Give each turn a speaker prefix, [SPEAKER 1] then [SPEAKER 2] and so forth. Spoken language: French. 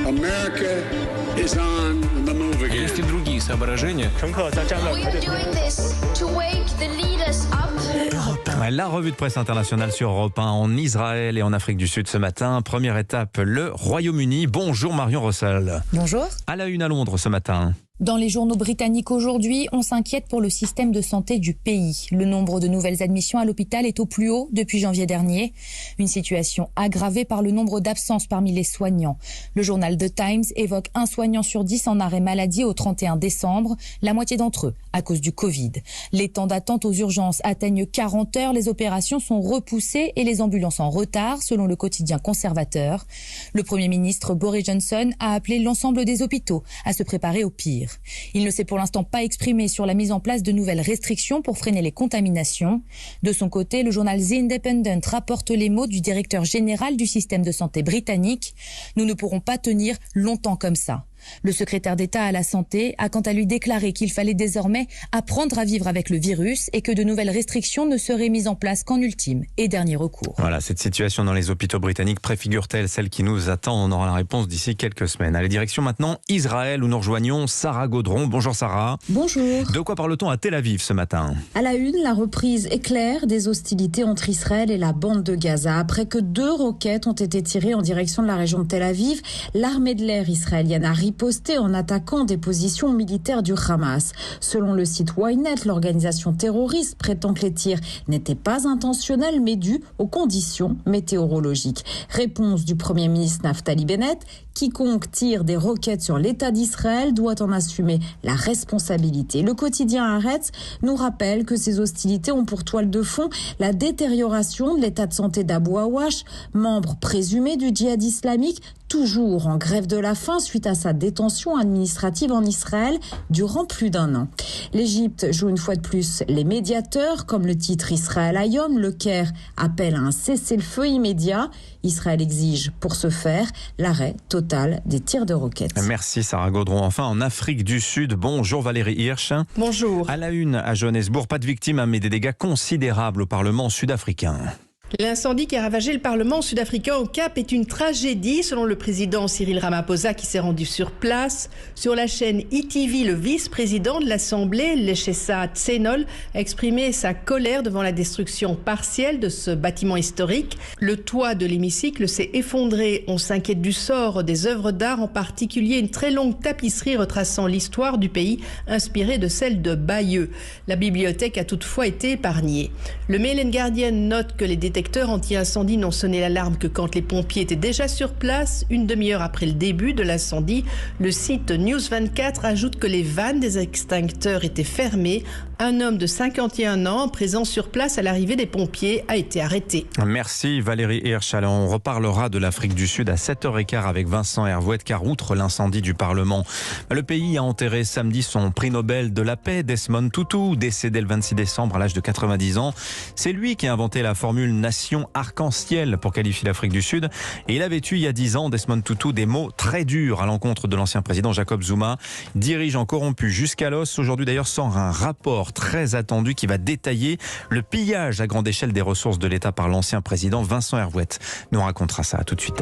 [SPEAKER 1] America is on the move again.
[SPEAKER 2] Есть и другие соображения.
[SPEAKER 3] We are doing this to wake the leaders up.
[SPEAKER 4] La revue de presse internationale sur Europe 1 en Israël et en Afrique du Sud ce matin. Première étape, le Royaume-Uni. Bonjour Marion Rossel.
[SPEAKER 5] Bonjour.
[SPEAKER 4] À la une à Londres ce matin.
[SPEAKER 5] Dans les journaux britanniques aujourd'hui, on s'inquiète pour le système de santé du pays. Le nombre de nouvelles admissions à l'hôpital est au plus haut depuis janvier dernier. Une situation aggravée par le nombre d'absences parmi les soignants. Le journal The Times évoque 1 soignant sur 10 en arrêt maladie au 31 décembre, la moitié d'entre eux à cause du Covid. Les temps d'attente aux urgences atteignent 40 heures, les opérations sont repoussées et les ambulances en retard, selon le quotidien conservateur. Le Premier ministre Boris Johnson a appelé l'ensemble des hôpitaux à se préparer au pire. Il ne s'est pour l'instant pas exprimé sur la mise en place de nouvelles restrictions pour freiner les contaminations. De son côté, le journal The Independent rapporte les mots du directeur général du système de santé britannique. Nous ne pourrons pas tenir longtemps comme ça. Le secrétaire d'État à la santé a quant à lui déclaré qu'il fallait désormais apprendre à vivre avec le virus et que de nouvelles restrictions ne seraient mises en place qu'en ultime et dernier recours.
[SPEAKER 4] Voilà, cette situation dans les hôpitaux britanniques préfigure-t-elle celle qui nous attend? On aura la réponse d'ici quelques semaines. Allez, direction maintenant Israël où nous rejoignons Sarah Gaudron. Bonjour Sarah.
[SPEAKER 6] Bonjour.
[SPEAKER 4] De quoi parle-t-on à Tel Aviv ce matin?
[SPEAKER 6] À la une, la reprise éclair des hostilités entre Israël et la bande de Gaza. Après que 2 roquettes ont été tirées en direction de la région de Tel Aviv, l'armée de l'air israélienne a riposté en attaquant des positions militaires du Hamas. Selon le site Ynet, l'organisation terroriste prétend que les tirs n'étaient pas intentionnels mais dus aux conditions météorologiques. Réponse du Premier ministre Naftali Bennett: quiconque tire des roquettes sur l'État d'Israël doit en assumer la responsabilité. Le quotidien Haaretz nous rappelle que ces hostilités ont pour toile de fond la détérioration de l'état de santé d'Abou Awash, membre présumé du djihad islamique, toujours en grève de la faim suite à sa détention administrative en Israël durant plus d'1 an. L'Égypte joue une fois de plus les médiateurs, comme le titre Israël Hayom. Le Caire appelle à un cessez-le-feu immédiat. Israël exige pour ce faire l'arrêt total des tirs de roquettes.
[SPEAKER 4] Merci Sarah Gaudron. Enfin, en Afrique du Sud, bonjour Valérie Hirsch.
[SPEAKER 7] Bonjour.
[SPEAKER 4] À la une à Johannesburg, pas de victimes mais des dégâts considérables au Parlement sud-africain.
[SPEAKER 7] L'incendie qui a ravagé le Parlement sud-africain au Cap est une tragédie, selon le président Cyril Ramaphosa qui s'est rendu sur place. Sur la chaîne ETV, le vice-président de l'Assemblée, Leshesa Tsenol, a exprimé sa colère devant la destruction partielle de ce bâtiment historique. Le toit de l'hémicycle s'est effondré. On s'inquiète du sort des œuvres d'art, en particulier une très longue tapisserie retraçant l'histoire du pays, inspirée de celle de Bayeux. La bibliothèque a toutefois été épargnée. Le Mail and Guardian note que les détecteurs anti-incendie n'ont sonné l'alarme que quand les pompiers étaient déjà sur place. Une demi-heure après le début de l'incendie, le site News 24 ajoute que les vannes des extincteurs étaient fermées. Un homme de 51 ans, présent sur place à l'arrivée des pompiers, a été arrêté.
[SPEAKER 4] Merci Valérie Hirsch. Alors, on reparlera de l'Afrique du Sud à 7h15 avec Vincent Hervouet, car outre l'incendie du Parlement, le pays a enterré samedi son prix Nobel de la paix, Desmond Tutu, décédé le 26 décembre à l'âge de 90 ans. C'est lui qui a inventé la formule nation arc-en-ciel pour qualifier l'Afrique du Sud. Et il avait eu il y a 10 ans, Desmond Tutu, des mots très durs à l'encontre de l'ancien président Jacob Zuma. Dirigeant corrompu jusqu'à l'os, aujourd'hui d'ailleurs sort un rapport très attendu qui va détailler le pillage à grande échelle des ressources de l'État par l'ancien président. Vincent Hervouet nous racontera ça tout de suite.